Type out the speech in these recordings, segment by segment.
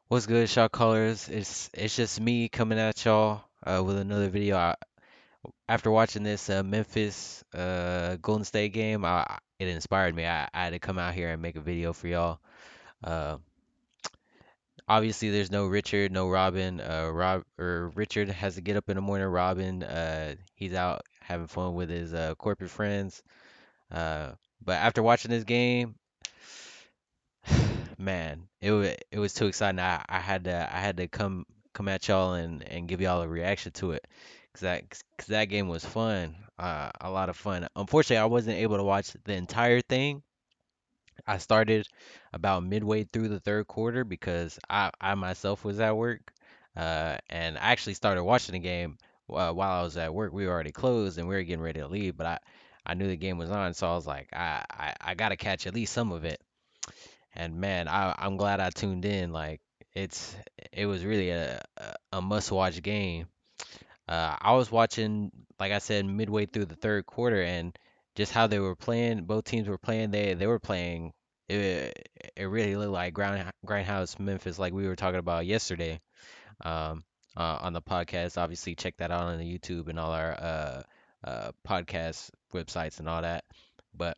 What's good, shot callers? It's just me coming at y'all with another video. After watching this Memphis Golden State game, it inspired me. I had to come out here and make a video for y'all. Uh, Obviously, there's no Richard, no Robin. Richard has to get up in the morning. Robin, he's out having fun with his corporate friends. Uh, but after watching this game, man, it was too exciting. I had to come at y'all and give y'all a reaction to it, cause that game was fun, a lot of fun. Unfortunately, I wasn't able to watch the entire thing. I started about midway through the third quarter because I myself was at work, and I actually started watching the game while I was at work. We were already closed and we were getting ready to leave, but I knew the game was on, so I was like, I gotta catch at least some of it. And man, I'm glad I tuned in. Like it's it was really a must-watch game. I was watching, like I said, midway through the third quarter, and just how they were playing. Both teams were playing. They were playing. It really looked like grindhouse Memphis, like we were talking about yesterday. Um, on the podcast. Obviously, check that out on the YouTube and all our podcast websites and all that. But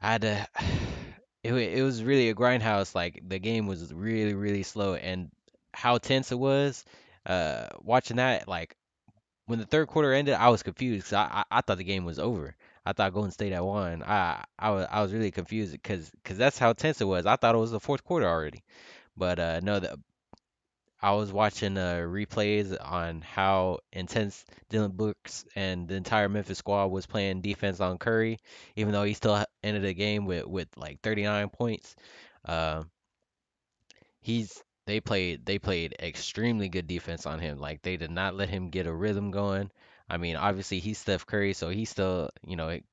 I had to. It was really a grindhouse. Like the game was really really slow, and how tense it was. Watching that, like when the third quarter ended, I was confused 'cause I thought the game was over. I thought Golden State had won. I was really confused because that's how tense it was. I thought it was the fourth quarter already. But no, I was watching replays on how intense Dylan Brooks and the entire Memphis squad was playing defense on Curry, even though he still ended the game with like 39 points. Uh, they played extremely good defense on him. Like they did not let him get a rhythm going. I mean, obviously he's Steph Curry, so he still,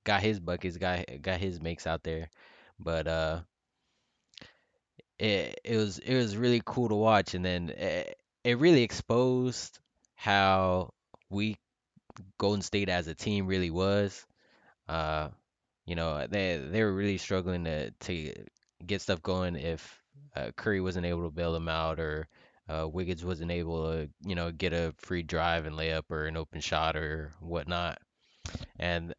got his buckets, got his makes out there. But it was really cool to watch, and then it really exposed how weak Golden State as a team really was. Uh, they were really struggling to get stuff going if Curry wasn't able to bail them out, or Wiggins wasn't able to get a free drive and layup or an open shot or whatnot. And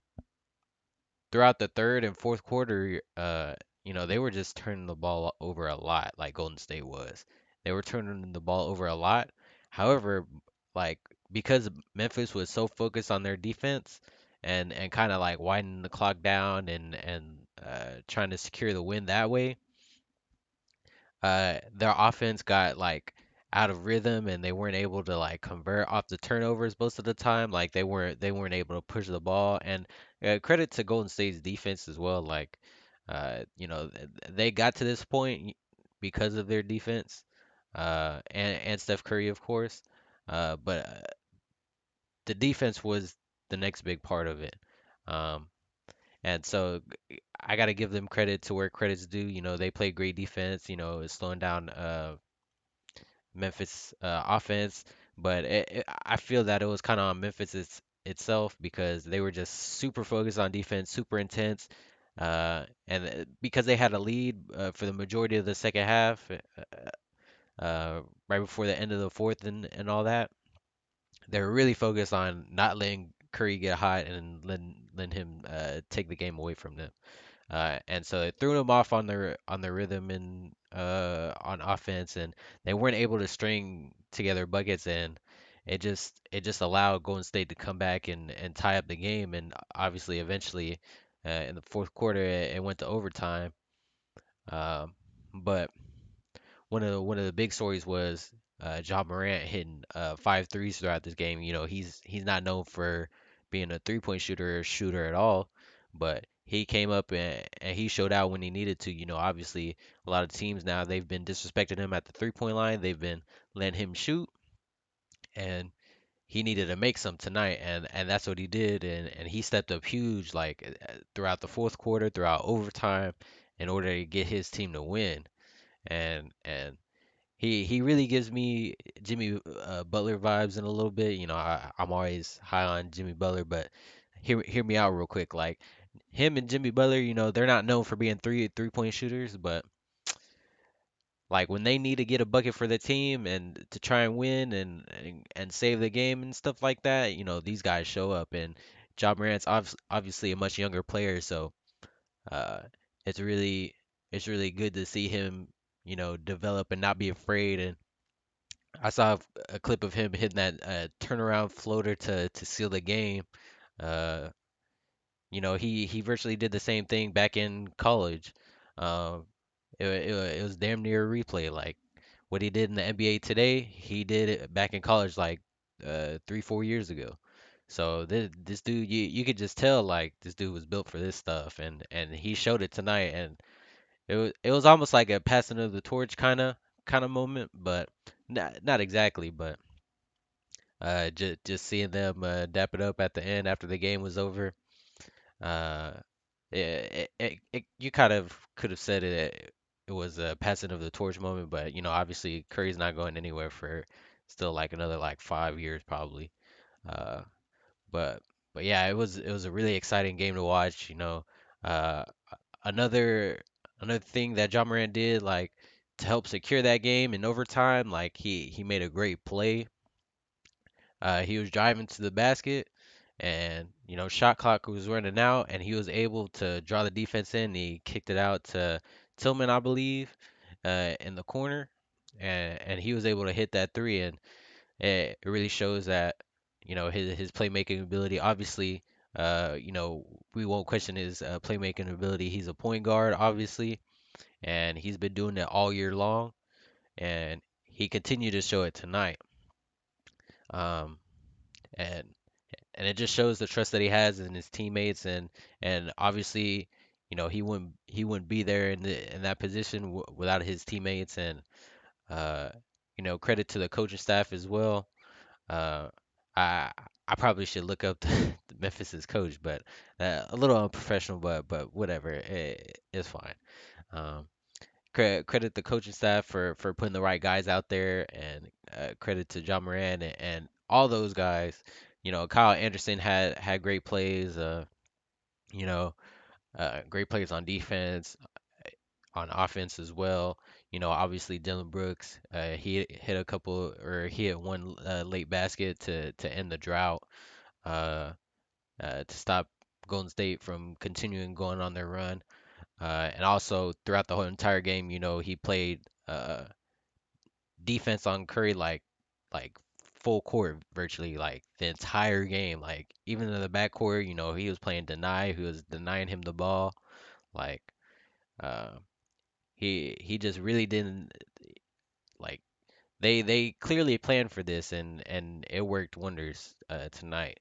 throughout the third and fourth quarter, they were just turning the ball over a lot, like Golden State was. They were turning the ball over a lot. However, like because Memphis was so focused on their defense and kind of like winding the clock down and trying to secure the win that way, their offense got like out of rhythm and they weren't able to like convert off the turnovers most of the time. Like they weren't able to push the ball. And credit to Golden State's defense as well. Like they got to this point because of their defense, and Steph Curry, of course. But the defense was the next big part of it. Um, and so I got to give them credit to where credit's due. They played great defense. Slowing down Memphis offense, but I feel that it was kind of on itself because they were just super focused on defense, super intense, and because they had a lead for the majority of the second half, right before the end of the fourth and all that, they were really focused on not letting Curry get hot and letting him take the game away from them. And so it threw them off on their rhythm and on offense, and they weren't able to string together buckets, and it just allowed Golden State to come back and tie up the game, and obviously eventually in the fourth quarter it went to overtime. Um, but one of the big stories was John Morant hitting five threes throughout this game. He's not known for being a three-point shooter at all, but he came up and he showed out when he needed to. Obviously a lot of teams now they've been disrespecting him at the three-point line. They've been letting him shoot, and he needed to make some tonight, and that's what he did, and he stepped up huge, like throughout the fourth quarter, throughout overtime, in order to get his team to win. And he really gives me Jimmy Butler vibes in a little bit. I'm always high on Jimmy Butler, but hear me out real quick. Like him and Jimmy Butler, they're not known for being three-point shooters, but like when they need to get a bucket for the team and to try and win and save the game and stuff like that, these guys show up. And Ja Morant's obviously a much younger player, so uh, it's really good to see him, develop and not be afraid. And I saw a clip of him hitting that turnaround floater to seal the game. Uh, he virtually did the same thing back in college. Um, it was damn near a replay. Like what he did in the NBA today, he did it back in college like 3, 4 years ago. So this dude, you could just tell like this dude was built for this stuff, and he showed it tonight. And it was almost like a passing of the torch kind of moment, but not exactly. But just seeing them dap it up at the end after the game was over. Uh, you kind of could have said it was a passing of the torch moment, but obviously Curry's not going anywhere for still like another like 5 years probably. Uh, but yeah, it was a really exciting game to watch. Uh, another another thing that John Morant did like to help secure that game in overtime, like he made a great play. He was driving to the basket, and shot clock was running out, and he was able to draw the defense in. He kicked it out to Tillman, I believe, in the corner, and he was able to hit that three, and it really shows that his playmaking ability. Obviously, we won't question his playmaking ability. He's a point guard, obviously, and he's been doing it all year long, and he continued to show it tonight. Um, and and it just shows the trust that he has in his teammates, and obviously he wouldn't be there in that position without his teammates. And uh credit to the coaching staff as well. uh I I probably should look up the Memphis's coach, but a little unprofessional, but whatever, it's fine. um credit the coaching staff for putting the right guys out there, and credit to John Moran and all those guys. Kyle Anderson had great plays. You know, great plays on defense, on offense as well. Obviously Dylan Brooks, he hit a couple, or he hit one late basket to end the drought. Uh, to stop Golden State from continuing going on their run. And also throughout the whole entire game, he played defense on Curry like full court virtually like the entire game. Like even in the backcourt, he was playing deny, he was denying him the ball. Like uh, he just really didn't like they clearly planned for this, and it worked wonders tonight.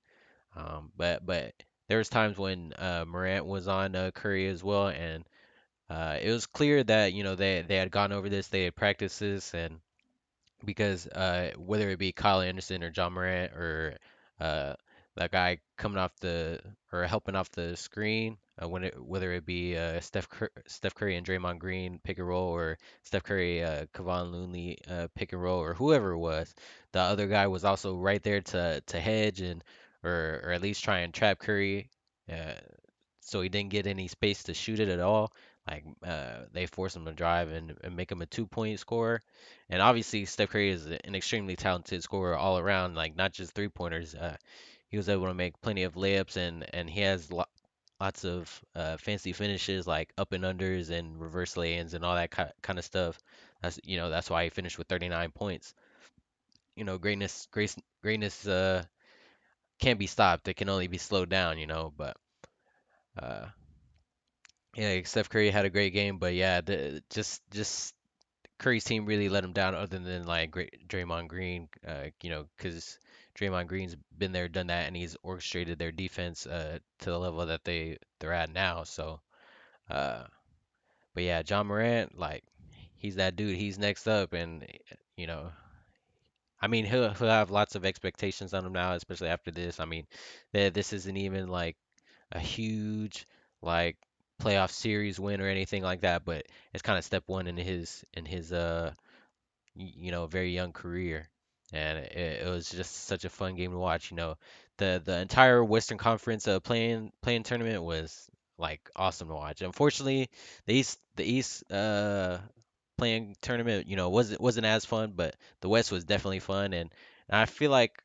But there was times when Morant was on Curry as well, and it was clear that they had gone over this, they had practiced this, and because whether it be Kyle Anderson or John Morant or uh, that guy coming off the or helping off the screen, whether it be Steph Curry and Draymond Green pick and roll, or Steph Curry, Kevon Looney pick and roll, or whoever it was, the other guy was also right there to hedge and or at least try and trap Curry, uh, so he didn't get any space to shoot it at all. Like they forced him to drive and make him a 2-point scorer. And obviously Steph Curry is an extremely talented scorer all around, like not just three pointers. He was able to make plenty of layups, and he has lots of fancy finishes like up and unders and reverse lay-ins and all that kind of stuff. That's why he finished with 39 points. Greatness can't be stopped. It can only be slowed down. But uh, yeah, Steph Curry had a great game, but yeah, just Curry's team really let him down, other than like great Draymond Green, because Draymond Green's been there, done that, and he's orchestrated their defense to the level that they're at now. So, uh, but yeah, John Morant, like he's that dude. He's next up, and you know, I mean, he'll have lots of expectations on him now, especially after this. I mean, this isn't even like a huge like playoff series win or anything like that, but it's kind of step one in his very young career. And it was just such a fun game to watch. The entire Western Conference playing tournament was like awesome to watch. Unfortunately, the East playing tournament, wasn't as fun, but the West was definitely fun, and I feel like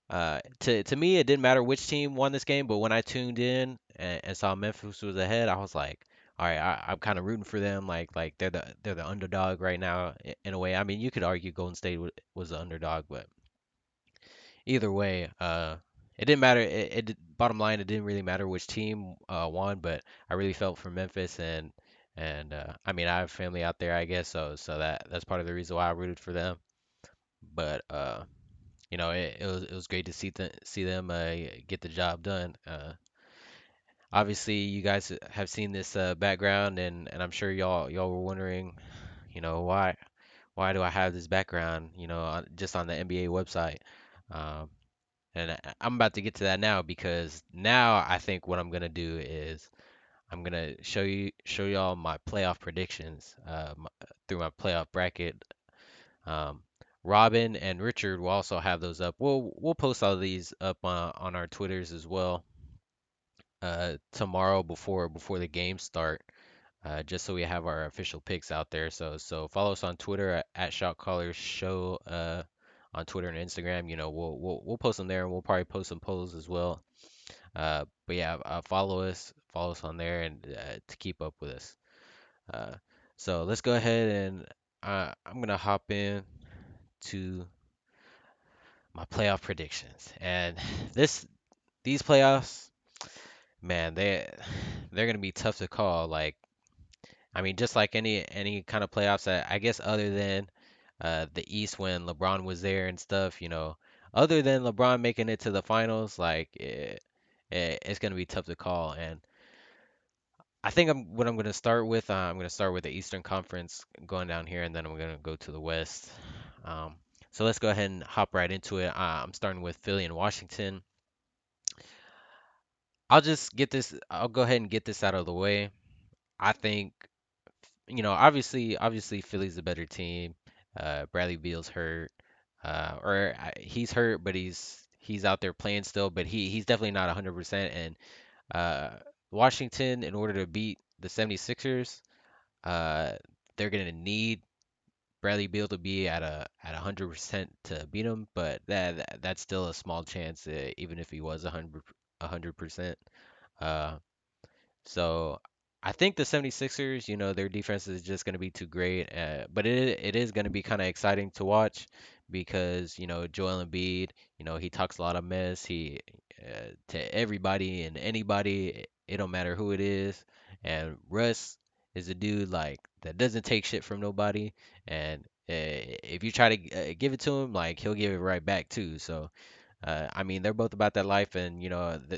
to me it didn't matter which team won this game, but when I tuned in and saw Memphis was ahead, I was like, all right, I'm kind of rooting for them, like they're the underdog right now in a way. I mean, you could argue Golden State was the underdog, but either way, it didn't matter. Bottom line, it didn't really matter which team won, but I really felt for Memphis and I mean I have family out there, I guess, so that's part of the reason why I rooted for them. But it was great to see them get the job done. Obviously, you guys have seen this background, and I'm sure y'all were wondering, why do I have this background, just on the NBA website. Um, and I'm about to get to that now because now I think what I'm gonna do is I'm gonna show y'all my playoff predictions through my playoff bracket. Um, Robin and Richard will also have those up. We'll post all of these up on our Twitters as well tomorrow before the games start. Just so we have our official picks out there. So follow us on Twitter at Shot Callers Show on Twitter and Instagram. We'll post them there, and we'll probably post some polls as well. But yeah, follow us on there, and to keep up with us. Uh, so let's go ahead and I'm gonna hop in to my playoff predictions. And this these playoffs, man, they're gonna be tough to call. Like, I mean, just like any kind of playoffs, I guess other than the East when LeBron was there and stuff, other than LeBron making it to the finals, like it's gonna be tough to call. And I think I'm gonna start with. I'm gonna start with the Eastern Conference going down here, and then I'm gonna go to the West. Um, so let's go ahead and hop right into it. I'm starting with Philly and Washington. I'll go ahead and get this out of the way. I think, obviously Philly's a better team. Bradley Beal's hurt, he's hurt, but he's out there playing still. But he's definitely not 100%. And uh, Washington, in order to beat the 76ers, uh, they're gonna need Bradley Beal to be at 100% to beat him. But that's still a small chance, even if he was 100%. Uh, so I think the 76ers, their defense is just going to be too great. But it is going to be kind of exciting to watch because, Joel Embiid, he talks a lot of mess. To everybody and anybody, it don't matter who it is. And Russ is a dude like that doesn't take shit from nobody. And if you try to give it to him, like he'll give it right back too. So I mean, they're both about that life, and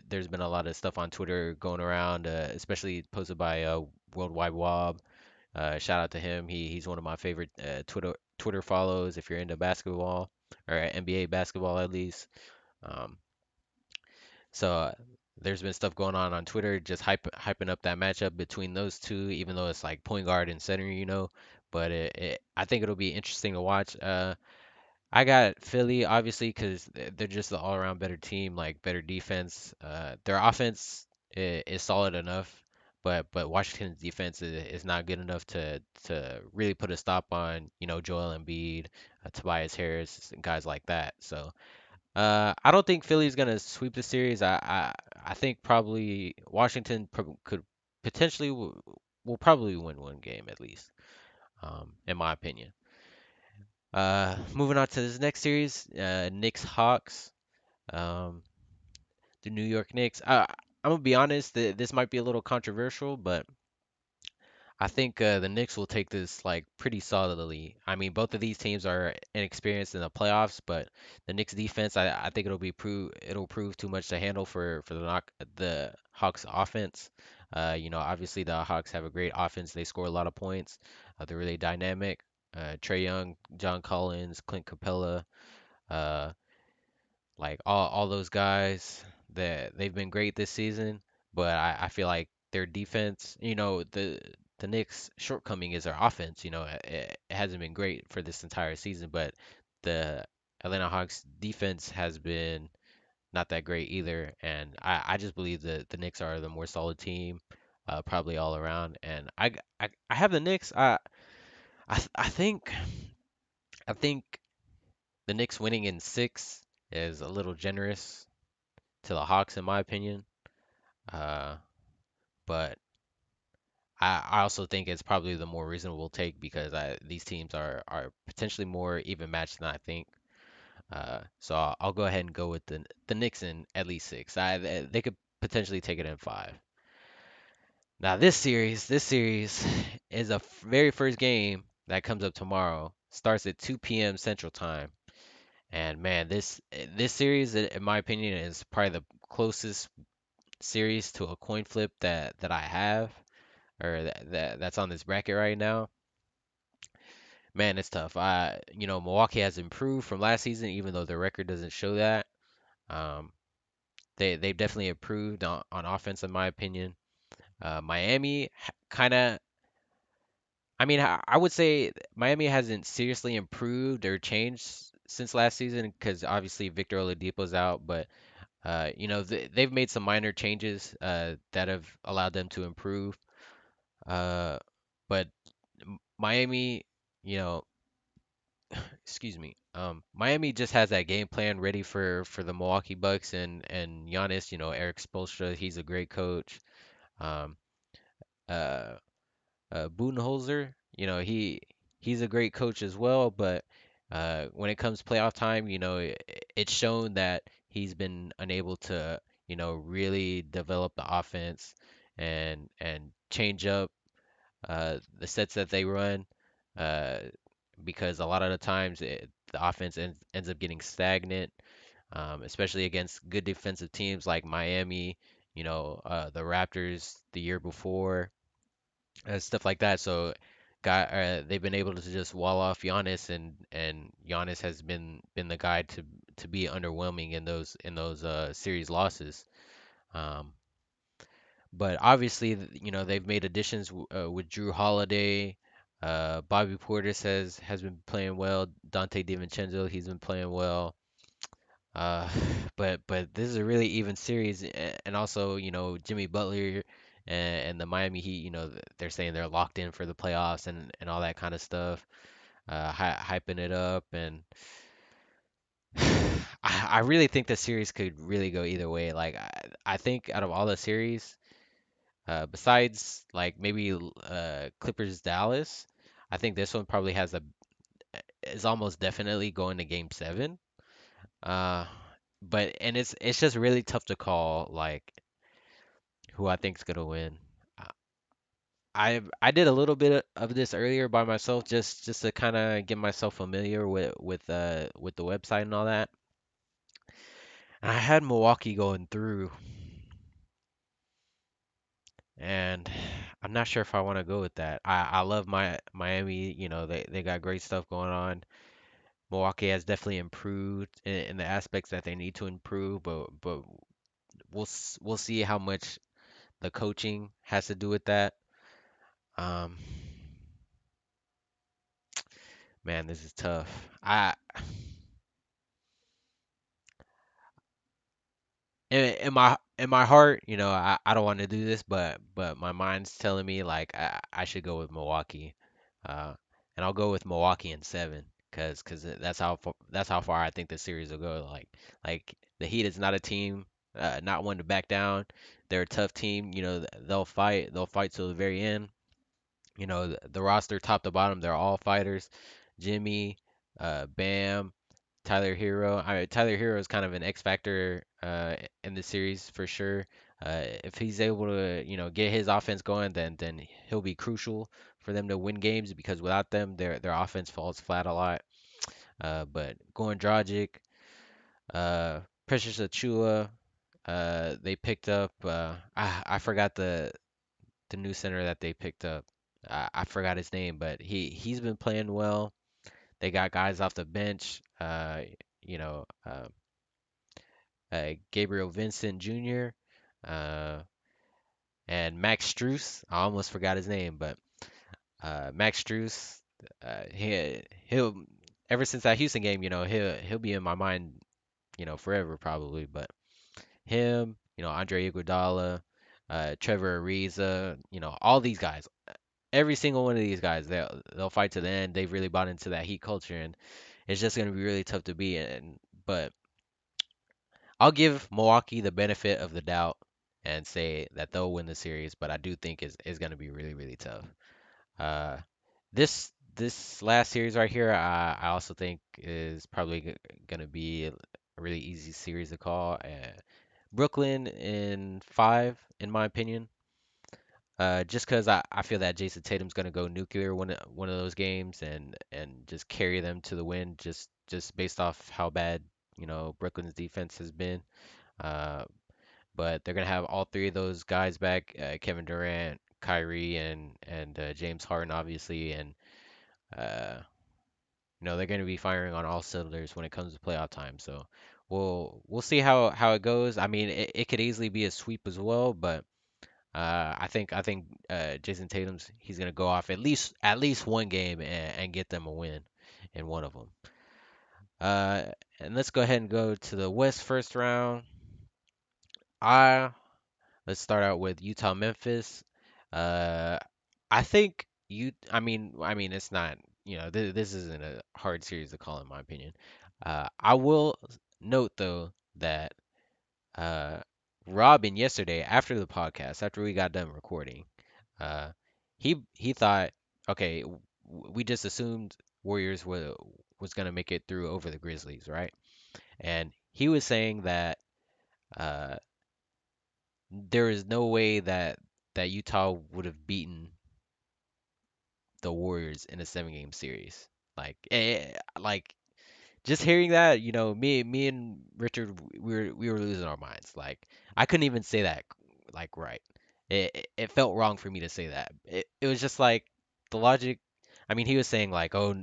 there's been a lot of stuff on Twitter going around, especially posted by Worldwide Wob. Shout out to him. He's one of my favorite Twitter follows if you're into basketball or NBA basketball at least. Um, so there's been stuff going on Twitter, just hyping up that matchup between those two, even though it's like point guard and center, But I think it'll be interesting to watch. I got Philly, obviously, because they're just the all-around better team, like better defense. Their offense is solid enough, but Washington's defense is not good enough to really put a stop on, Joel Embiid, Tobias Harris, and guys like that. So I don't think Philly's gonna sweep the series. I think probably Washington could potentially will probably win one game at least, in my opinion. Moving on to this next series, Knicks Hawks. Um, the New York Knicks. I'm gonna be honest, this might be a little controversial, but I think the Knicks will take this like pretty solidly. I mean, both of these teams are inexperienced in the playoffs, but the Knicks defense, I think it'll prove too much to handle for the Hawks offense. Obviously the Hawks have a great offense. They score a lot of points. They're really dynamic. Trey Young, John Collins, Clint Capella. Uh, like all those guys that they've been great this season, but I feel like their defense, the Knicks' shortcoming is their offense. It hasn't been great for this entire season, but the Atlanta Hawks defense has been not that great either, and I just believe that the Knicks are the more solid team, probably all around, and I have the Knicks. I think the Knicks winning in six is a little generous to the Hawks in my opinion. Uh, but I also think it's probably the more reasonable take because these teams are potentially more even matched than I think. So I'll go ahead and go with the Knicks in at least six. They could potentially take it in five. Now this series is a very first game that comes up tomorrow. Starts at 2 p.m. Central Time. And man, this series, in my opinion, is probably the closest series to a coin flip that I have, or that's on this bracket right now. Man, it's tough. Milwaukee has improved from last season, even though their record doesn't show that. Um, they've definitely improved on offense, in my opinion. Miami kind of, I mean, I would say Miami hasn't seriously improved or changed since last season because obviously Victor Oladipo's out, but they've made some minor changes that have allowed them to improve. Uh, but Miami, you know, excuse me, Miami just has that game plan ready for the Milwaukee Bucks and Giannis. Eric Spoelstra, he's a great coach. Um, uh, Budenholzer, he's a great coach as well. But when it comes playoff time, it's shown that he's been unable to, really develop the offense and change up the sets that they run. Uh, because a lot of the times the offense ends up getting stagnant, especially against good defensive teams like Miami, the Raptors the year before and stuff like that. So, they've been able to just wall off Giannis, and Giannis has been the guy to be underwhelming in those series losses. Um, but obviously, they've made additions with Drew Holiday. Bobby Portis has been playing well. Dante DiVincenzo, he's been playing well. Uh, but this is a really even series, and also Jimmy Butler and the Miami Heat, they're saying they're locked in for the playoffs and all that kind of stuff, hyping it up, and I really think the series could really go either way. Like I think out of all the series, besides like maybe Clippers Dallas, I think this one probably is almost definitely going to Game 7. Uh, and it's just really tough to call like who I think's gonna win. Uh, I did a little bit of this earlier by myself just to kind of get myself familiar with the website and all that. And I had Milwaukee going through, and I'm not sure if I want to go with that. I love my Miami. They got great stuff going on. Milwaukee has definitely improved in the aspects that they need to improve, but we'll see how much the coaching has to do with that. Um, Man, this is tough. In my heart, I don't want to do this, but my mind's telling me like I should go with Milwaukee, uh, and I'll go with Milwaukee in seven, cause that's how far I think the series will go. Like the Heat is not a team, not one to back down. They're a tough team. They'll fight till the very end. The roster top to bottom, they're all fighters. Jimmy, Bam, Tyler Hero. Tyler Hero is kind of an X factor in the series for sure. If he's able to, get his offense going, then he'll be crucial for them to win games because without them, their offense falls flat a lot. But Goran Dragic, uh, Precious Achua, they picked up. I forgot the new center that they picked up. I forgot his name, but he's been playing well. They got guys off the bench. You know, uh, Gabriel Vincent Jr. Uh, and Max Strus. I almost forgot his name, but Max Strus. He'll ever since that Houston game, he'll be in my mind, forever probably. But him, Andre Iguodala, Trevor Ariza, all these guys. every single one of these guys, they'll fight to the end. They've really bought into that Heat culture, and it's just gonna be really tough to beat. And but I'll give Milwaukee the benefit of the doubt and say that they'll win the series, but I do think it's gonna be really really tough. Uh, this last series right here, I also think is probably gonna be a really easy series to call. Brooklyn in five, in my opinion. Just because I feel that Jason Tatum's gonna go nuclear one of those games and just carry them to the win, just based off how bad Brooklyn's defense has been. Uh, but they're gonna have all three of those guys back: Kevin Durant, Kyrie, and James Harden, obviously, and uh, they're gonna be firing on all cylinders when it comes to playoff time. So we'll see how it goes. I mean, it could easily be a sweep as well, but. I think Jason Tatum's he's gonna go off at least one game and get them a win in one of them. Uh, and let's go ahead and go to the West first round. I Let's start out with Utah Memphis. Uh, I think you. I mean, it's not. This isn't a hard series to call in my opinion. I will note though that uh, Robin yesterday after the podcast, after we got done recording. Uh, he thought, okay, we just assumed Warriors was gonna make it through over the Grizzlies, right? And he was saying that uh, there is no way that Utah would have beaten the Warriors in a seven-game series. Like just hearing that, me and Richard, we were losing our minds. Like I couldn't even say that like right. It felt wrong for me to say that. It was just like the logic. I mean, he was saying like, oh,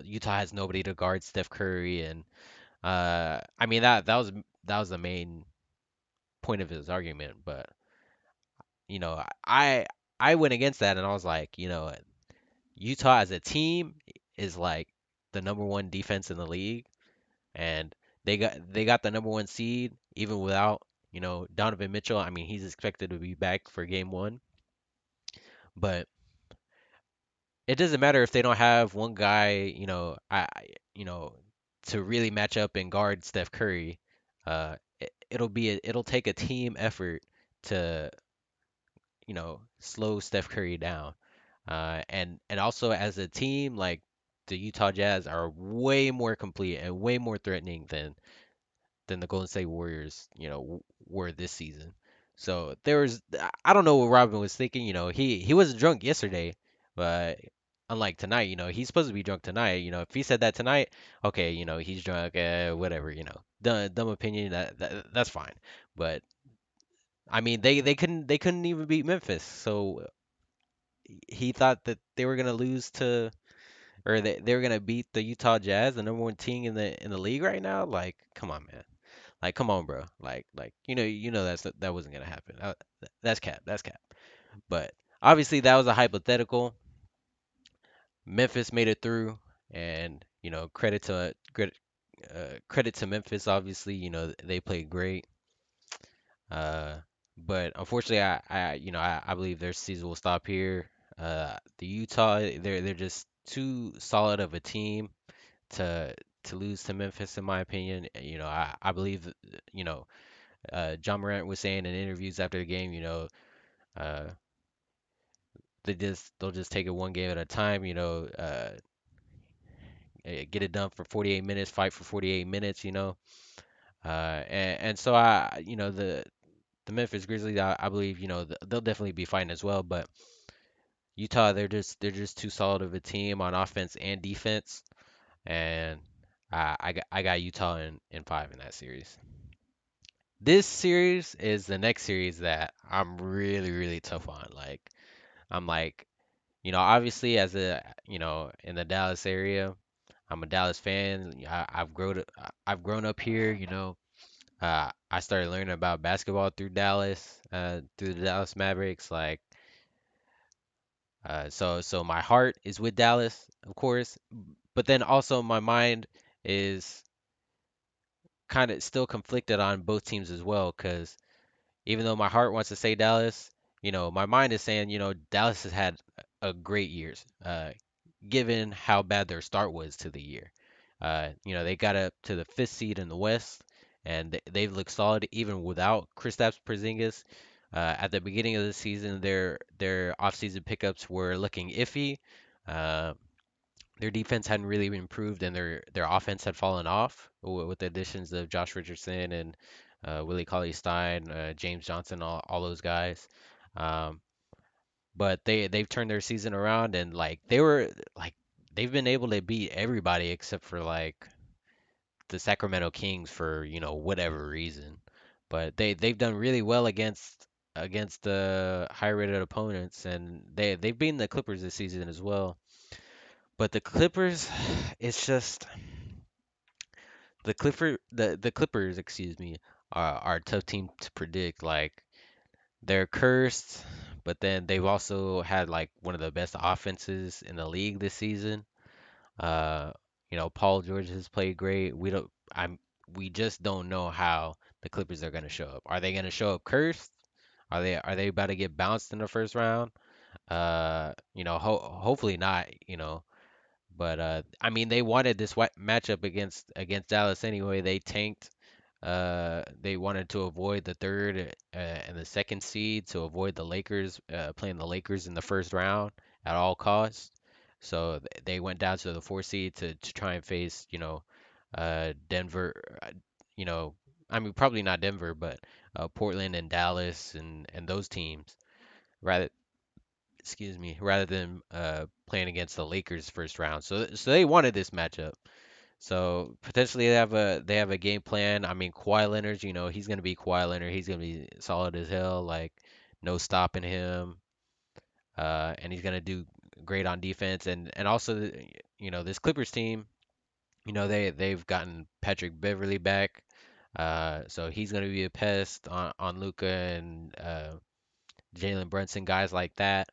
Utah has nobody to guard Steph Curry, and I mean that was the main point of his argument. But you know, I I went against that, and I was like, Utah as a team is like the number one defense in the league and they got the number one seed even without Donovan Mitchell. I mean, he's expected to be back for game one, but it doesn't matter if they don't have one guy, you know, to really match up and guard Steph Curry. It'll take a team effort to slow Steph Curry down. And also as a team, like the Utah Jazz are way more complete and way more threatening than the Golden State Warriors, were this season. So I don't know what Robin was thinking. He wasn't drunk yesterday, but unlike tonight, he's supposed to be drunk tonight. If he said that tonight, okay, he's drunk, whatever, dumb opinion, that's fine. But I mean, they couldn't even beat Memphis, so he thought that they were gonna lose to, or they were gonna beat the Utah Jazz, the number one team in the league right now. Like, come on, man. Like, come on, bro. Like that wasn't gonna happen. That's cap. That's cap. But obviously, that was a hypothetical. Memphis made it through, and credit to Memphis. Obviously, they played great. Uh, but unfortunately, I believe their season will stop here. The Utah, they're just too solid of a team to to lose to Memphis, in my opinion. I believe, you know, John Morant was saying in interviews after the game, uh, they'll just take it one game at a time, get it done for 48 minutes, fight for 48 minutes, and so the Memphis Grizzlies, I believe, they'll definitely be fighting as well, but Utah, they're just too solid of a team on offense and defense, and I got Utah in five in that series. This series is the next series that I'm really, really tough on. Like, I'm like, obviously in the Dallas area, I'm a Dallas fan. I've grown up here, I started learning about basketball through Dallas, through the Dallas Mavericks. Like, so my heart is with Dallas, of course, but then also my mind is kind of still conflicted on both teams as well, because even though my heart wants to say Dallas, my mind is saying, Dallas has had a great year, given how bad their start was to the year. They got up to the fifth seed in the West, and they've looked solid even without Kristaps Porzingis. At the beginning of the season, their offseason pickups were looking iffy. Uh, their defense hadn't really improved, and their offense had fallen off with the additions of Josh Richardson and Willie Cauley-Stein, James Johnson, all those guys. Um, but they've turned their season around, and like they've been able to beat everybody except for like the Sacramento Kings for whatever reason. But they've done really well against the high rated opponents, and they've beaten the Clippers this season as well. But the Clippers, it's just the Clippers, excuse me, are a tough team to predict. Like they're cursed, but then they've also had like one of the best offenses in the league this season. Uh, Paul George has played great. We just don't know how the Clippers are going to show up. Are they going to show up cursed? Are they about to get bounced in the first round? Hopefully not, but I mean, they wanted this matchup against Dallas anyway. They tanked. They wanted to avoid the third and the second seed to avoid the Lakers playing the Lakers in the first round at all costs. So they went down to the four seed to try and face, Denver. You know, I mean, probably not Denver, but Portland and Dallas and those teams. Rather, excuse me, rather than playing against the Lakers first round. So they wanted this matchup. So potentially they have a game plan. I mean, Kawhi Leonard, he's gonna be Kawhi Leonard. He's gonna be solid as hell, like no stopping him. And he's gonna do great on defense. And also, this Clippers team, they've gotten Patrick Beverly back. So he's gonna be a pest on Luca and Jalen Brunson, guys like that.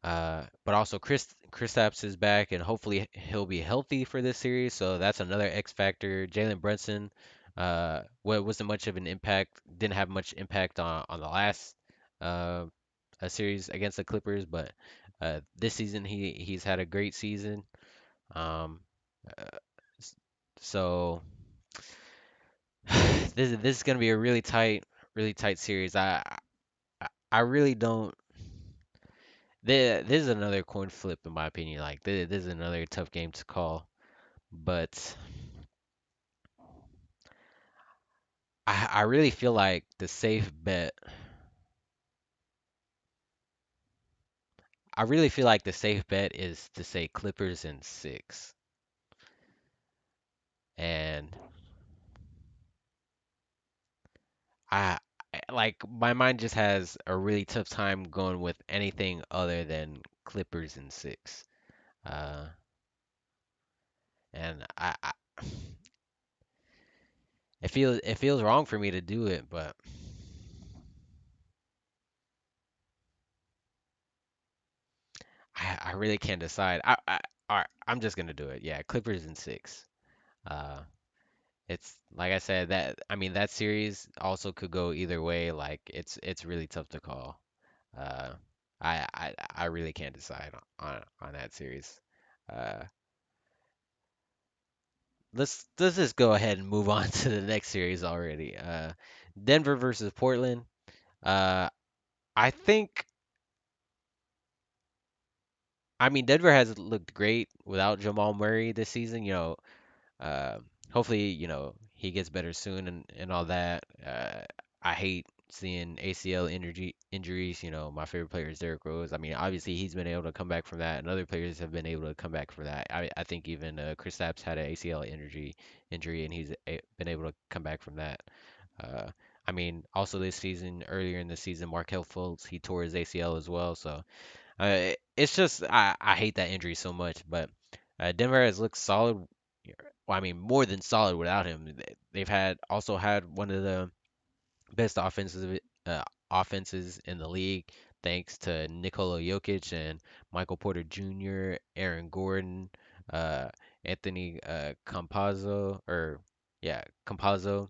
But also Kristaps is back, and hopefully he'll be healthy for this series. So that's another X factor. Jalen Brunson, wasn't much of an impact. Didn't have much impact on the last uh, series against the Clippers, but this season he's had a great season. Um, uh, s- so this is gonna be a really tight series. I really don't. This is another coin flip in my opinion. Like this is another tough game to call, but I really feel like the safe bet. I really feel like the safe bet is to say Clippers in six, and I like my mind just has a really tough time going with anything other than Clippers in six. Uh, and it feels wrong for me to do it, but I really can't decide. All right, I'm just gonna do it. Yeah, Clippers in six. Uh, it's like I said that I mean that series also could go either way. Like it's really tough to call. Uh, I really can't decide on that series. Uh, let's just go ahead and move on to the next series already. Denver versus Portland. Uh, I think I mean Denver has looked great without Jamal Murray this season. Uh, hopefully, he gets better soon and all that. I hate seeing ACL injuries. My favorite player is Derrick Rose. I mean, obviously he's been able to come back from that, and other players have been able to come back from that. I think even Kristaps had an ACL injury, and he's been able to come back from that. Uh, I mean, also this season, earlier in the season, Markelle Fultz he tore his ACL as well. So it's just I hate that injury so much, but Denver has looked solid. Well, I mean, more than solid without him. They've had one of the best offenses in the league, thanks to Nikola Jokic and Michael Porter Jr., Aaron Gordon, uh, Anthony Campazzo, or yeah, Campazzo.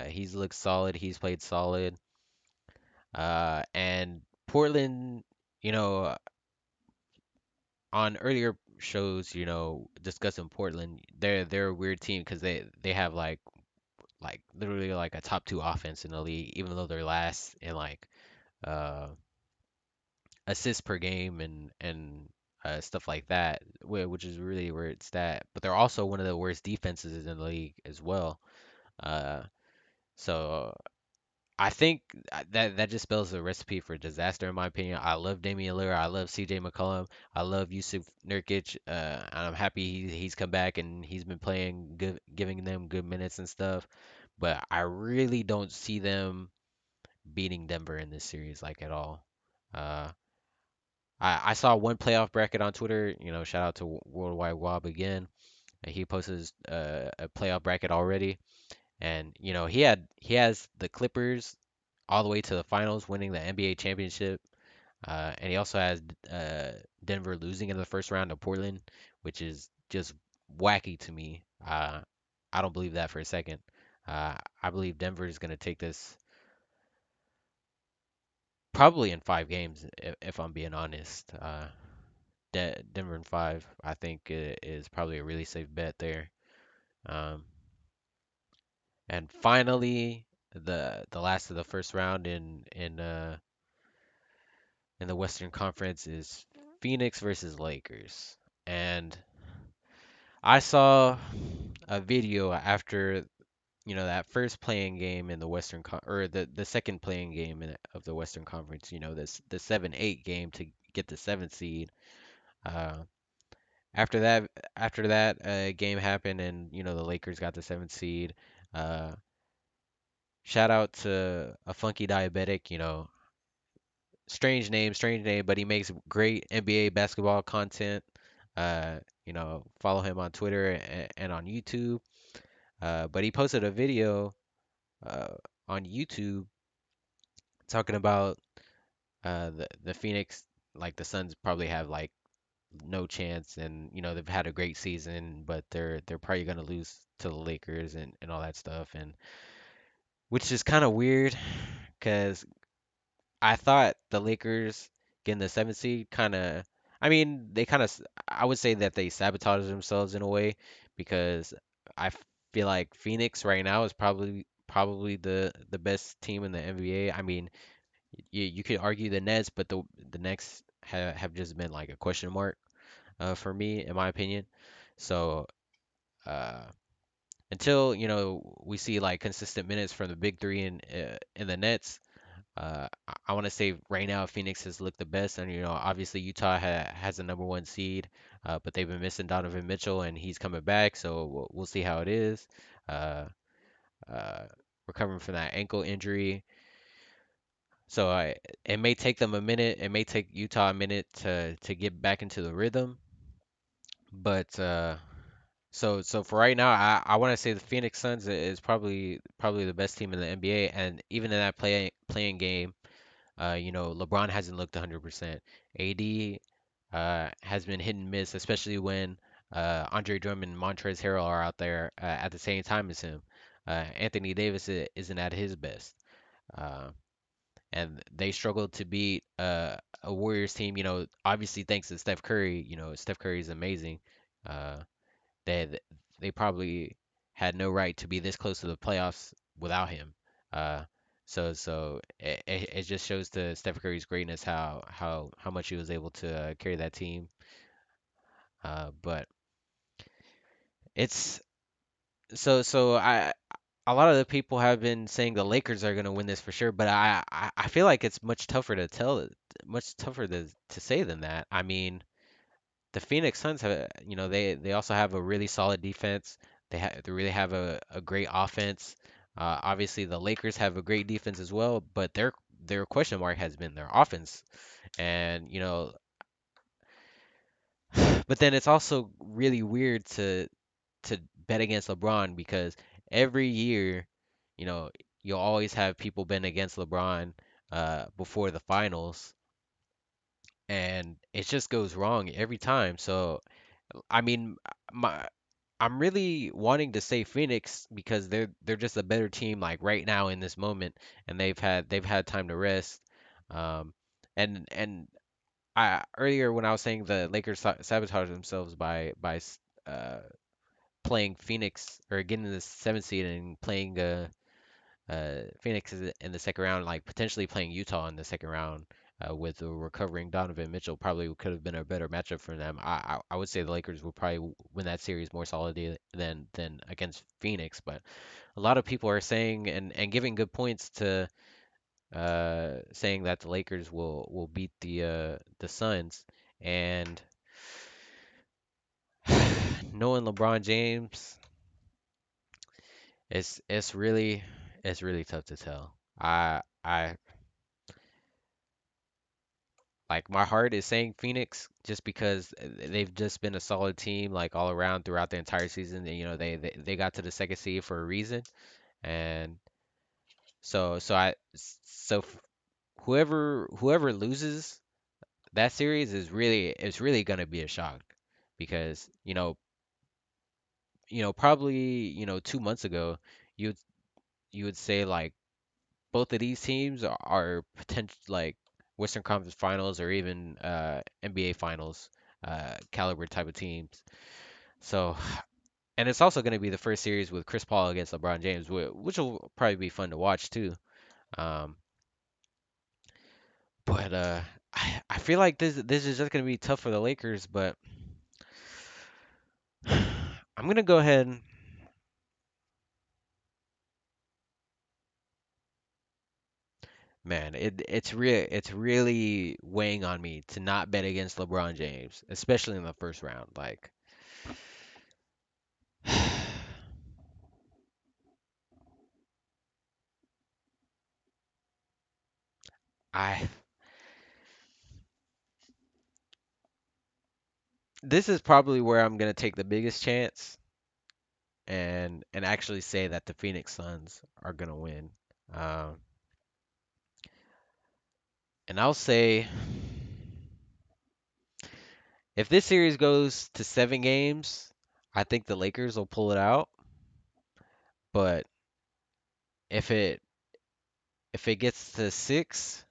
He's looked solid. He's played solid. And Portland, you know. on earlier shows, discussing Portland, they're a weird team because they have like literally like a top two offense in the league, even though they're last in like uh assists per game and stuff like that, which is really where it's at. But they're also one of the worst defenses in the league as well. Uh, so I think that just spells a recipe for disaster in my opinion. I love Damian Lillard. I love CJ McCollum. I love Yusuf Nurkic. And I'm happy he's come back and he's been playing good, giving them good minutes and stuff. But I really don't see them beating Denver in this series like at all. Uh, I saw one playoff bracket on Twitter. Shout out to Worldwide Wob again. He posted a playoff bracket already, and he has the Clippers all the way to the finals, winning the NBA championship. And he also has Denver losing in the first round to Portland, which is just wacky to me. I don't believe that for a second. I believe Denver is going to take this probably in 5 games, if I'm being honest. Denver in five, I think is probably a really safe bet there. Um, and finally, the last of the first round in the Western Conference is Phoenix versus Lakers. And I saw a video after that first playing game in the or the second playing game of the Western Conference. This the 7-8 game to get the seventh seed. Uh, After that, game happened, and the Lakers got the seventh seed. Uh, Shout out to a funky diabetic. Strange name, but he makes great NBA basketball content. Follow him on Twitter and on YouTube. But he posted a video uh, on YouTube talking about the Phoenix, like the Suns probably have like no chance, and they've had a great season, but they're probably gonna lose to the Lakers and all that stuff, and which is kind of weird because I thought the Lakers getting the seventh seed kind of, I mean, I would say that they sabotaged themselves in a way because I feel like Phoenix right now is probably the best team in the NBA. I mean, you could argue the Nets, but the Nets have just been like a question mark for me, in my opinion. So uh, until we see like consistent minutes from the big three in the Nets, I want to say right now Phoenix has looked the best, and obviously Utah has the number one seed, but they've been missing Donovan Mitchell, and he's coming back, so we'll see how it is. Uh, uh, Recovering from that ankle injury, so it may take them a minute. It may take Utah a minute to get back into the rhythm, but so for right now, I want to say the Phoenix Suns is probably the best team in the NBA, and even in that playing game. LeBron hasn't looked 100%. AD has been hit and miss, especially when Andre Drummond and Montrezl Harrell are out there at the same time as him. Anthony Davis isn't at his best. Uh, and they struggled to beat a Warriors team, obviously thanks to Steph Curry. Steph Curry is amazing. Uh, they they probably had no right to be this close to the playoffs without him. Uh, so it just shows to Steph Curry's greatness how much he was able to carry that team. But it's so I a lot of the people have been saying the Lakers are gonna win this for sure, but I feel like it's much tougher to say than that. I mean, the Phoenix Suns have, they also have a really solid defense. They really have a great offense. Obviously, the Lakers have a great defense as well, but their question mark has been their offense. And but then it's also really weird to bet against LeBron because every year, you know, you'll always have people betting against LeBron before the finals, and it just goes wrong every time. So I mean, my I'm really wanting to say Phoenix because they're just a better team like right now in this moment, and they've had time to rest. Um, and I earlier when I was saying the Lakers sabotage themselves by playing Phoenix or getting the seventh seed and playing Phoenix is in the second round, like potentially playing Utah in the second round with a recovering Donovan Mitchell, probably could have been a better matchup for them. I would say the Lakers would probably win that series more solidly than against Phoenix, but a lot of people are saying and giving good points to saying that the Lakers will beat the Suns, and knowing LeBron James, it's really tough to tell. I like my heart is saying Phoenix just because they've just been a solid team like all around throughout the entire season. And, they got to the second seed for a reason, and whoever loses that series is really gonna be a shock because probably 2 months ago you would you would say like both of these teams are potential like Western Conference Finals or even NBA Finals caliber type of teams. So, and it's also going to be the first series with Chris Paul against LeBron James, which will probably be fun to watch too. Um, but I feel like this is just going to be tough for the Lakers, but I'm going to go ahead. Man, it's really weighing on me to not bet against LeBron James, especially in the first round. Like, I this is probably where I'm gonna take the biggest chance and actually say that the Phoenix Suns are gonna win. Um, and I'll say if this series goes to 7 games, I think the Lakers will pull it out. But if it if it gets to 6,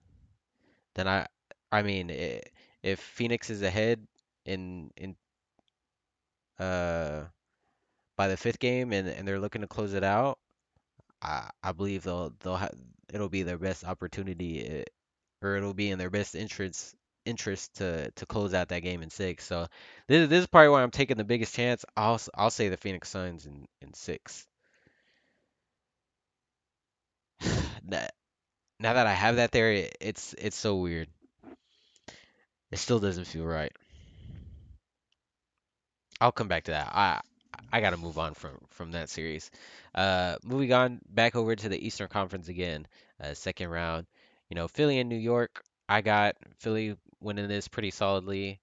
then I mean, if Phoenix is ahead in uh by the fifth game and they're looking to close it out, I believe it'll be their best opportunity or it'll be in their best interest to close out that game in 6. So this is probably why I'm taking the biggest chance. I'll say the Phoenix Suns in 6. Now, now that I have that there, it's so weird. It still doesn't feel right. I'll come back to that. I gotta move on from that series. Moving on back over to the Eastern Conference again, second round. Philly and New York. I got Philly winning this pretty solidly.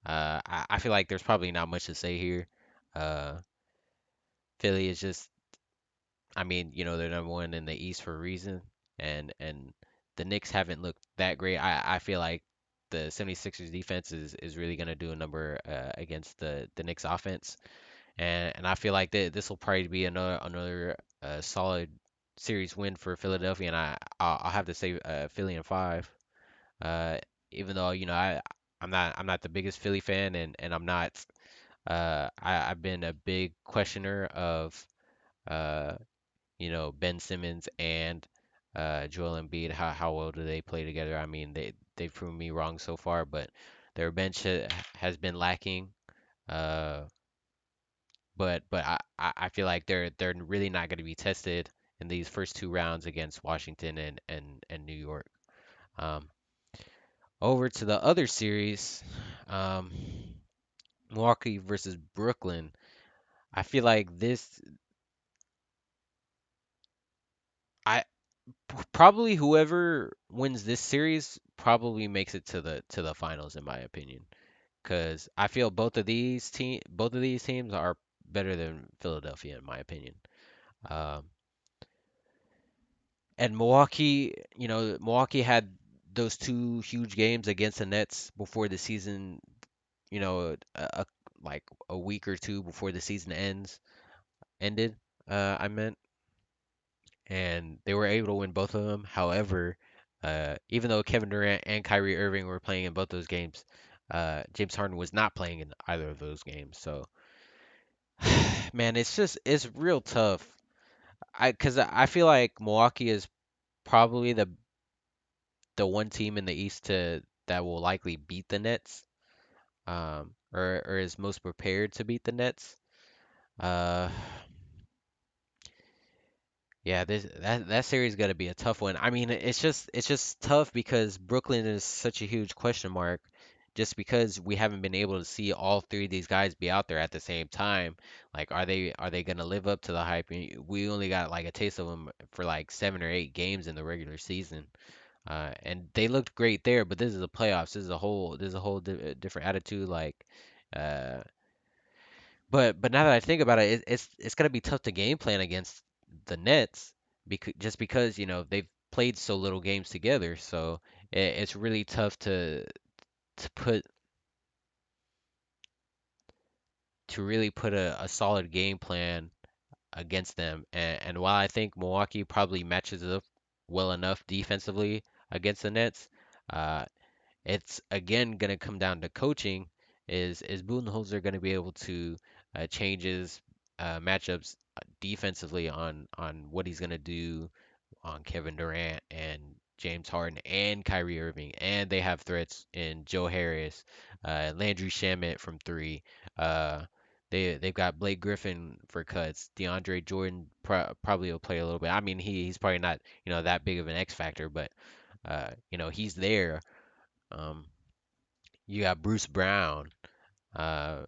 I feel like there's probably not much to say here. Uh, Philly is just, I mean, they're number one in the East for a reason, and the Knicks haven't looked that great. I feel like the 76ers defense is really gonna do a number against the Knicks offense. And I feel like this will probably be another solid series win for Philadelphia, and I'll have to say Philly in 5. Uh, Even though I'm not the biggest Philly fan, and I'm not I've been a big questioner of uh Ben Simmons and Joel Embiid. How well do they play together? I mean they've proven me wrong so far, but their bench has been lacking. Uh, but I feel like they're really not going to be tested in these first 2 rounds against Washington and New York. Um, Over to the other series, um, Milwaukee versus Brooklyn. I feel like I probably whoever wins this series probably makes it to the finals in my opinion, because I feel both of these teams are better than Philadelphia in my opinion. Um, And Milwaukee had those 2 huge games against the Nets before the season, like a week or two before the season ended, I meant, and they were able to win both of them. However, Even though Kevin Durant and Kyrie Irving were playing in both those games, James Harden was not playing in either of those games. So, man, it's real tough. Cause I feel like Milwaukee is probably the one team in the East to that will likely beat the Nets, or is most prepared to beat the Nets. Uh, Yeah, that series got to be a tough one. I mean, it's just tough because Brooklyn is such a huge question mark, just because we haven't been able to see all three of these guys be out there at the same time. Like, are they gonna live up to the hype? We only got like a taste of them for like 7 or 8 games in the regular season, and they looked great there. But this is the playoffs. This is a whole different attitude. Like, uh, but now that I think about it, it's gonna be tough to game plan against the Nets because just because they've played so little games together, so it's really tough to put to really put a solid game plan against them. And while I think Milwaukee probably matches up well enough defensively against the Nets, uh, it's again going to come down to coaching. Is Budenholzer going to be able to change his matchups defensively on what he's going to do on Kevin Durant and James Harden and Kyrie Irving, and they have threats in Joe Harris, Landry Shamet from three. Uh, they've got Blake Griffin for cuts. DeAndre Jordan probably will play a little bit. I mean, he's probably not that big of an X factor, but he's there. Um, you got Bruce Brown, uh,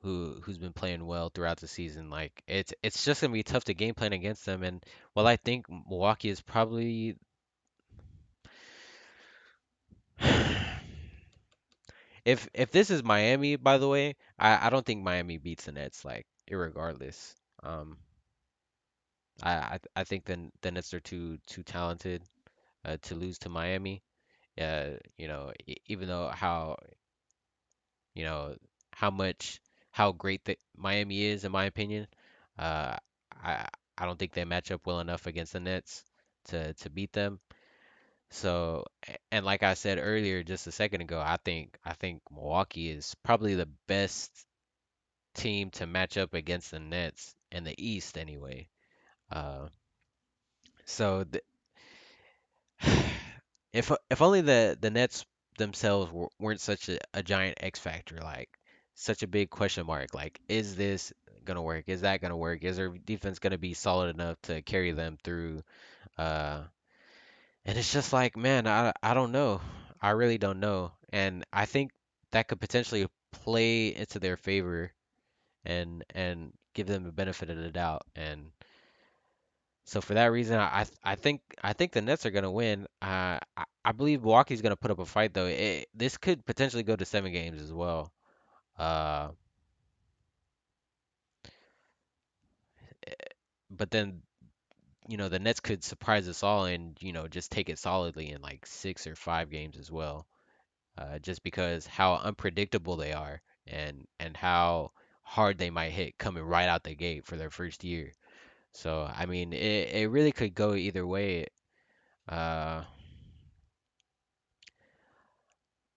who's been playing well throughout the season. Like it's just gonna be tough to game plan against them. And while I think Milwaukee is probably if this is Miami, by the way, I don't think Miami beats the Nets, like irregardless. Um, I think the Nets are too talented to lose to Miami. Even though you know how much how great that Miami is, in my opinion. Uh, I I don't think they match up well enough against the Nets to beat them. So, and like I said earlier, just a second ago, I think Milwaukee is probably the best team to match up against the Nets in the East anyway. Uh, so if only the Nets themselves weren't such a giant X factor, like such a big question mark, like is this gonna work? Is that gonna work? Is their defense gonna be solid enough to carry them through? Uh, and it's just like, man, I don't know. I really don't know. And I think that could potentially play into their favor and give them the benefit of the doubt. And so for that reason, I think the Nets are gonna win. I believe Milwaukee's gonna put up a fight though. This could potentially go to 7 games as well. Uh, eh, but then the Nets could surprise us all and just take it solidly in like 6 or 5 games as well. Just because how unpredictable they are and how hard they might hit coming right out the gate for their first year. So I mean, it really could go either way. Uh,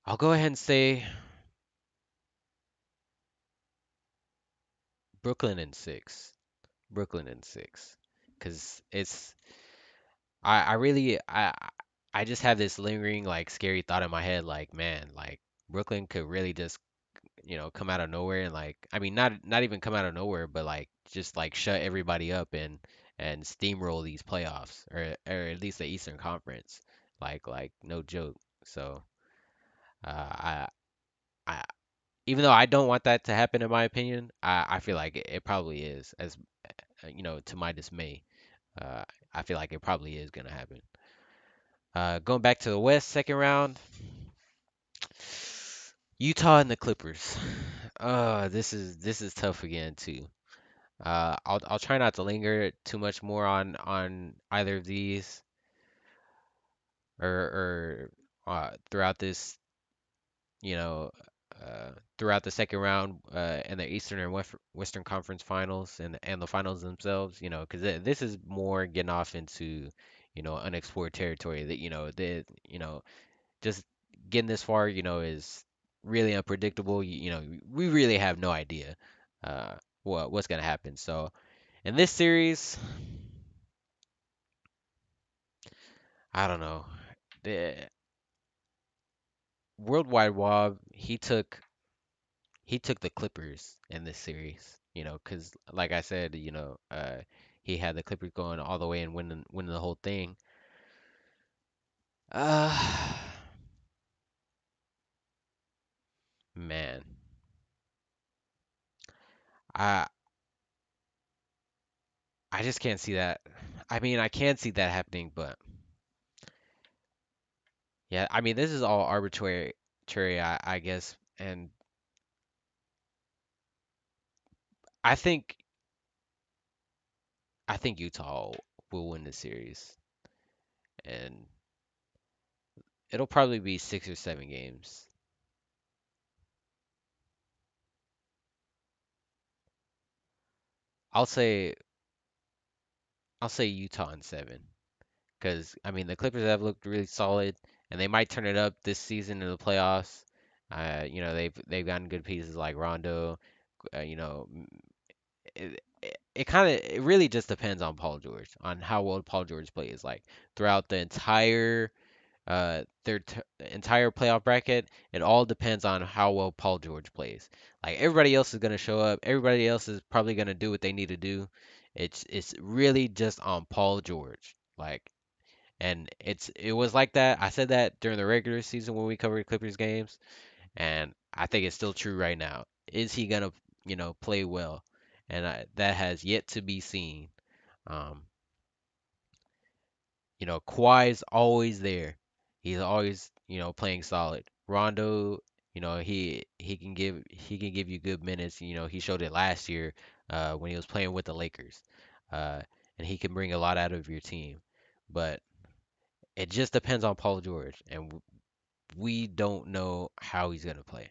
I'll go ahead and say Brooklyn in six. Brooklyn in six. Because I really, I just have this lingering, like, scary thought in my head, like, man, like, Brooklyn could really just, come out of nowhere and, like, I mean, not even come out of nowhere, but, like, just, like, shut everybody up and steamroll these playoffs, or at least the Eastern Conference. Like, no joke. So, I even though I don't want that to happen, in my opinion, I feel like it probably is, as to my dismay. Uh, I feel like it probably is gonna happen. Going back to the West, second round, Utah and the Clippers. This is tough again too. I'll try not to linger too much more on either of these or throughout this you know, throughout the second round in the Eastern and Western Conference Finals and the finals themselves, because this is more getting off into, unexplored territory that, just getting this far, is really unpredictable. We really have no idea uh what's gonna happen. So in this series, I don't know. The Worldwide Wob, he took the Clippers in this series, 'cause like I said, he had the Clippers going all the way and winning the whole thing. Uh, man, I I just can't see that. I mean, I can see that happening, but yeah, I mean, this is all arbitrary, I guess, and I think I think Utah will win the series, and it'll probably be 6 or 7 games. I'll say I'll say Utah in 7. Because I mean the Clippers have looked really solid, and they might turn it up this season in the playoffs. They've gotten good pieces like Rondo. It kind of it really just depends on Paul George, on how well Paul George plays. Like throughout their entire playoff bracket, it all depends on how well Paul George plays. Like everybody else is gonna show up, everybody else is probably gonna do what they need to do. It's really just on Paul George. Like and it was like that. I said that during the regular season when we covered Clippers games, and I think it's still true right now. Is he gonna, play well? And that has yet to be seen. Um, Kawhi's always there. He's always, playing solid. Rondo, he can give you good minutes. He showed it last year when he was playing with the Lakers. Uh, and he can bring a lot out of your team. But it just depends on Paul George, and we don't know how he's gonna play.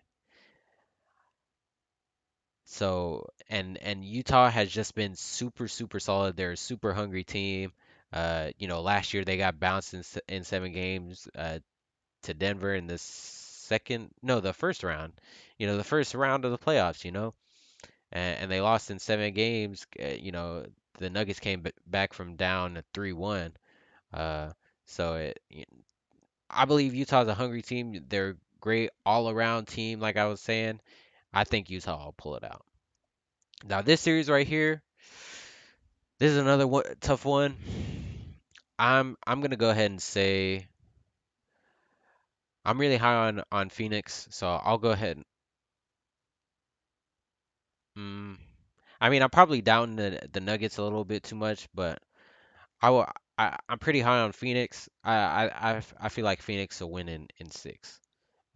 So and Utah has just been super super solid. They're a super hungry team. Last year they got bounced in 7 games to Denver in the no, the first round. The first round of the playoffs. And they lost in 7 games. The Nuggets came back from down 3-1. Uh, so I believe Utah's a hungry team. They're a great all-around team, like I was saying. I think Utah will pull it out. Now this series right here, this is another tough one. I'm gonna go ahead and say I'm really high on Phoenix, so I'll go ahead. Mm, I mean, I'm probably down the Nuggets a little bit too much, but I will. I'm pretty high on Phoenix. I feel like Phoenix will win in 6.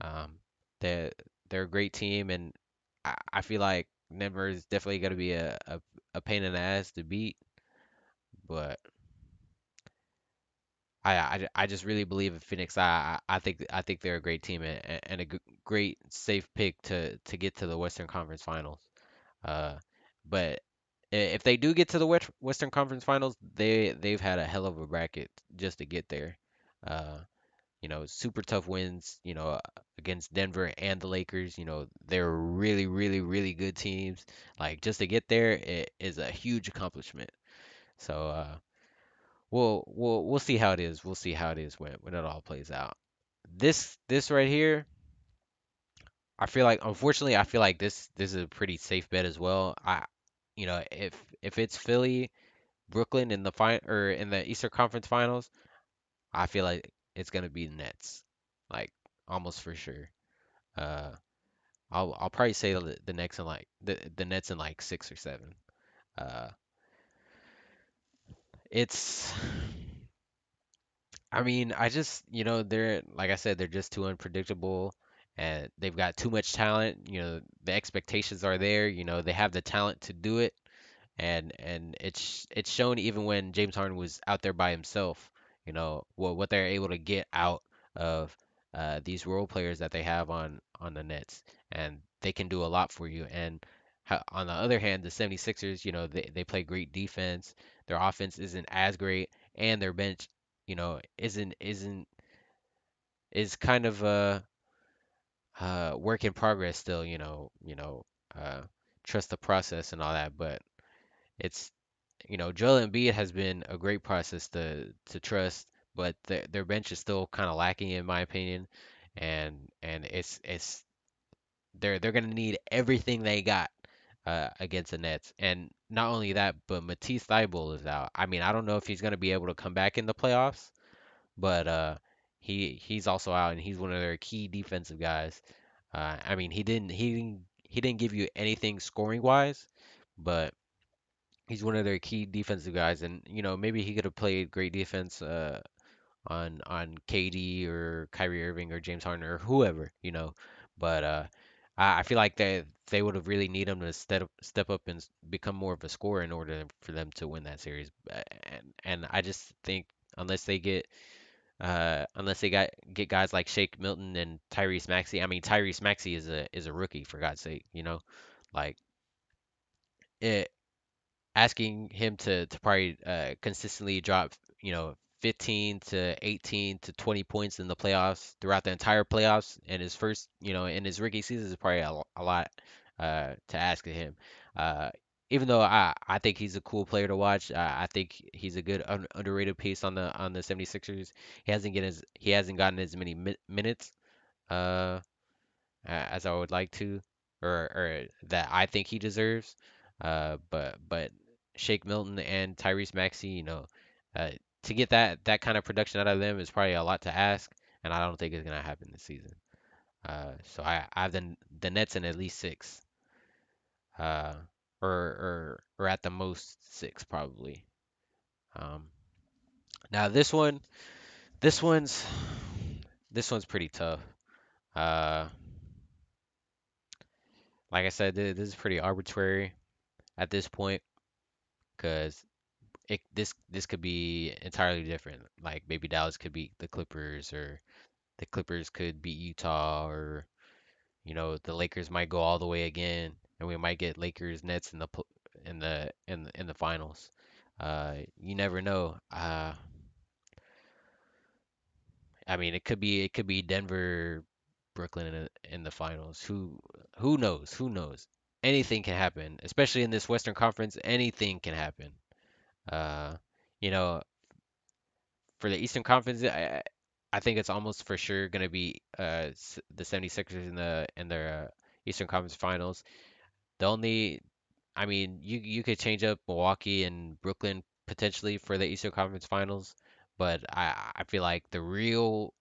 Um, they're they're a great team, and I feel like Denver is definitely gonna be a pain in the ass to beat, but I just really believe in Phoenix. I think they're a great team and a great safe pick to get to the Western Conference Finals. Uh, but if they do get to the Western Conference Finals, they've had a hell of a bracket just to get there. Uh, super tough wins, against Denver and the Lakers. They're really, really, really good teams. Like just to get there it is a huge accomplishment. So we'll see how it is. We'll see how it is when it all plays out. This right here, I feel like unfortunately I feel like this is a pretty safe bet as well. If it's Philly, Brooklyn in the or in the Eastern Conference Finals, I feel like it's gonna be Nets, like almost for sure. Uh, I'll probably say the Nets in like the Nets in like 6 or 7. Uh, it's I mean, I just, they're like I said, they're just too unpredictable and they've got too much talent. The expectations are there, they have the talent to do it and it's shown even when James Harden was out there by himself, what they're able to get out of these role players that they have on the Nets and they can do a lot for you. And on the other hand, the 76ers, they play great defense. Their offense isn't as great and their bench isn't is kind of a work in progress still. Uh, trust the process and all that, but it's Joel Embiid has been a great process to trust, but their bench is still kind of lacking in my opinion, and it's they're gonna need everything they got against the Nets, and not only that, but Matisse Thybulle is out. I mean, I don't know if he's gonna be able to come back in the playoffs, but he's also out, and he's one of their key defensive guys. I mean, he didn't give you anything scoring wise, but he's one of their key defensive guys, and maybe he could have played great defense on KD or Kyrie Irving or James Harden or whoever, But I feel like they would have really need him to step up and become more of a scorer in order for them to win that series. And I just think unless they get get guys like Shake Milton and Tyrese Maxey. I mean, Tyrese Maxey is a rookie for God's sake, like it asking him to probably consistently drop, 15 to 18 to 20 points in the playoffs throughout the entire playoffs in his first, in his rookie season is probably a lot to ask of him. Uh, Even though I think he's a cool player to watch, I think he's a good underrated piece on the 76ers. He hasn't gotten as many minutes. Uh, as I would like to, or that I think he deserves. But Shake Milton and Tyrese Maxey, uh, to get that kind of production out of them is probably a lot to ask, and I don't think it's gonna happen this season. So I have the Nets in at least six, uh, or at the most six probably. Um, Now this one's this one's pretty tough. Uh, like I said, this is pretty arbitrary at this point because this could be entirely different. Like maybe Dallas could beat the Clippers, or the Clippers could beat Utah, or the Lakers might go all the way again, and we might get Lakers Nets in the finals. You never know. I mean, it could be Denver, Brooklyn in the finals. Who knows? Who knows? Anything can happen, especially in this Western Conference. Anything can happen. Uh, you know, for the Eastern Conference, I think it's almost for sure going to be the 76ers in their Eastern Conference Finals. The only, I mean, you could change up Milwaukee and Brooklyn potentially for the Eastern Conference Finals, but I feel like the real,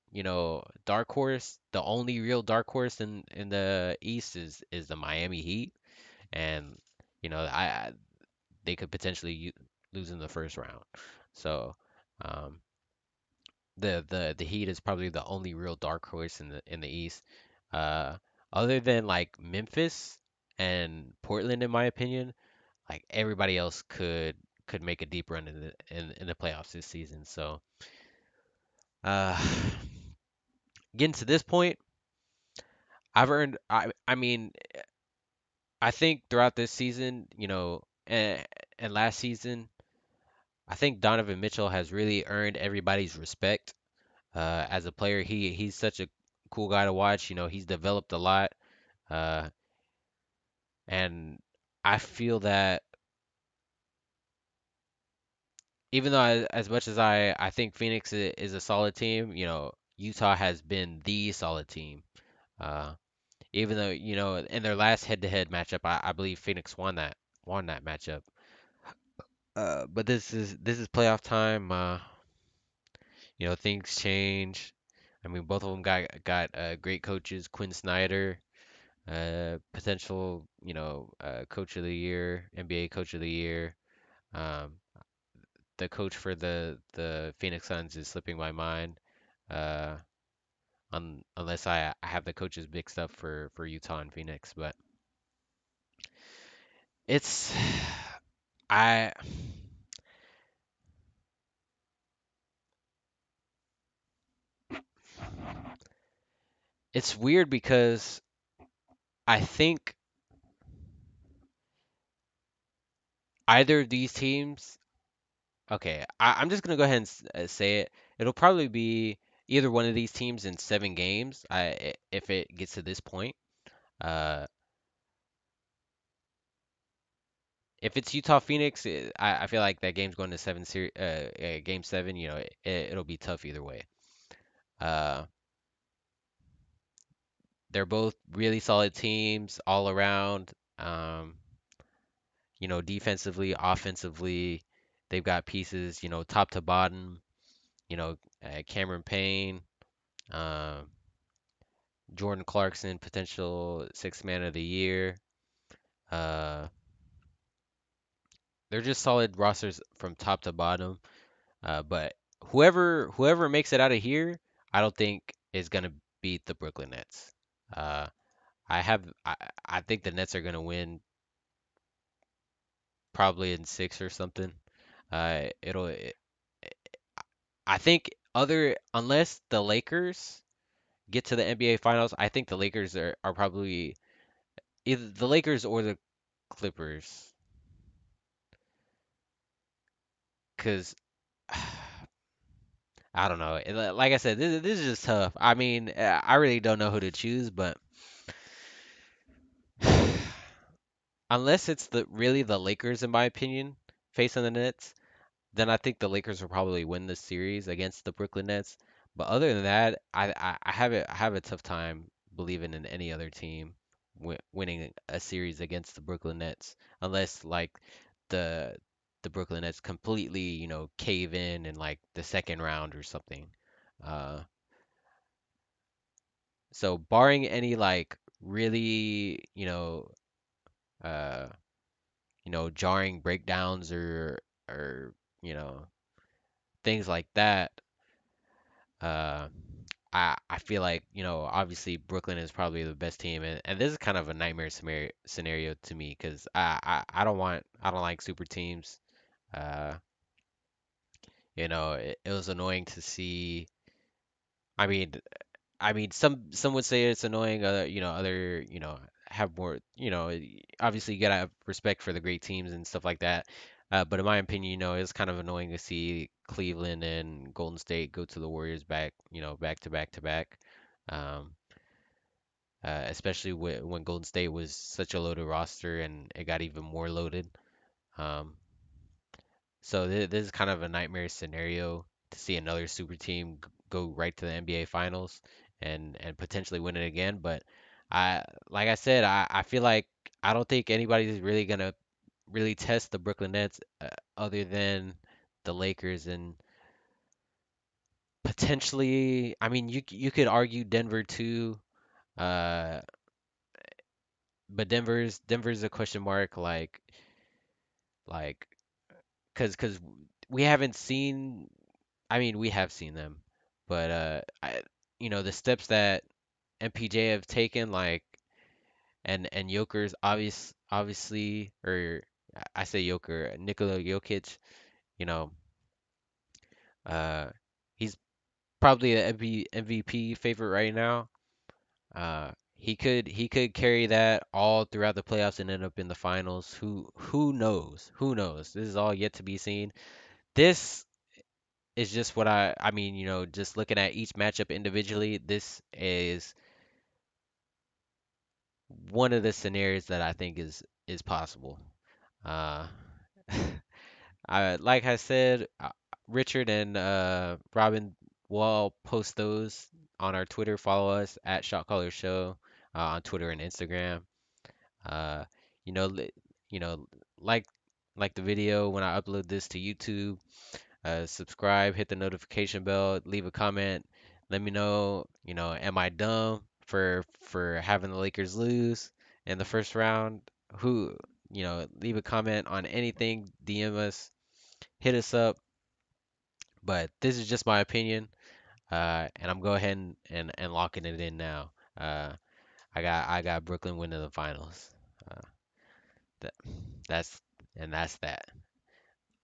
dark horse, the only real dark horse in the East is the Miami Heat, and they could potentially lose in the first round. So, um, the Heat is probably the only real dark horse in the East. Uh, Other than like Memphis and Portland, in my opinion, like everybody else could make a deep run in the playoffs this season. So, uh, getting to this point, I've earned. I mean, I think throughout this season, and last season, I think Donovan Mitchell has really earned everybody's respect. As a player, he's such a cool guy to watch. He's developed a lot, uh, and I feel that even though as much as I think Phoenix is a solid team, Utah has been the solid team. Uh, Even though in their last head-to-head matchup, I believe Phoenix won that matchup. But this is playoff time. Things change. I mean, both of them got great coaches. Quinn Snyder, potential, coach of the year, NBA coach of the year. Um, the coach for the Phoenix Suns is slipping my mind. Uh, Unless I have the coaches mixed up for Utah and Phoenix, but it's I it's weird because I think either of these teams. Okay, I'm just gonna go ahead and say it. it'll probably be either one of these teams in 7 games. If it gets to this point. Uh, if it's Utah Phoenix, I feel like that game's going to game 7. You know, it'll be tough either way. Uh, they're both really solid teams all around. Um, defensively, offensively, they've got pieces, top to bottom. Cameron Payne, um, Jordan Clarkson, potential sixth man of the year. Uh, they're just solid rosters from top to bottom. But whoever makes it out of here, I don't think is gonna beat the Brooklyn Nets. Uh, I have I think the Nets are gonna win probably in 6 or something. Uh, it'll it, I think other unless the Lakers get to the NBA Finals, I think the Lakers are probably either the Lakers or the Clippers. Cause I don't know. Like I said, this is just tough. I mean, I really don't know who to choose, but unless it's the Lakers, in my opinion, facing the Nets, then I think the Lakers will probably win the series against the Brooklyn Nets. But other than that, I have a tough time believing in any other team winning a series against the Brooklyn Nets, unless like the the Brooklyn Nets completely, cave in like the second round or something. Uh, so barring any like really, uh, jarring breakdowns or you know things like that. Uh, I feel like obviously Brooklyn is probably the best team, and this is kind of a nightmare scenario to me because I don't like super teams. Uh, it was annoying to see. I mean, some would say it's annoying. Other have more. Obviously you gotta have respect for the great teams and stuff like that. But in my opinion, it's kind of annoying to see Cleveland and Golden State go to the Warriors back to back to back. Um, Especially when Golden State was such a loaded roster and it got even more loaded. Um, so this is kind of a nightmare scenario to see another super team go right to the NBA Finals and potentially win it again. But like I said, I feel like I don't think anybody's really gonna really test the Brooklyn Nets other than the Lakers and potentially. I mean, you could argue Denver too, uh, but Denver's a question mark. Like, cause we haven't seen. I mean, we have seen them, but the steps that MPJ have taken, like, and Joker's obviously, or I say Joker, Nikola Jokic, you know, uh, he's probably a MVP favorite right now. He could carry that all throughout the playoffs and end up in the finals. Who knows? Who knows? This is all yet to be seen. This is just what I mean, just looking at each matchup individually, this is one of the scenarios that I think is possible. Uh, like I said, Richard and Robin will all post those on our Twitter. Follow us at Shot Caller Show on Twitter and Instagram. Uh, you know, li- you know, like like the video when I upload this to YouTube. Subscribe, hit the notification bell, leave a comment. Let me know, am I dumb for having the Lakers lose in the first round? Who, leave a comment on anything, DM us, hit us up. But this is just my opinion, and I'm go ahead and locking it in now. I got Brooklyn winning the finals. Uh, that, that's that's that.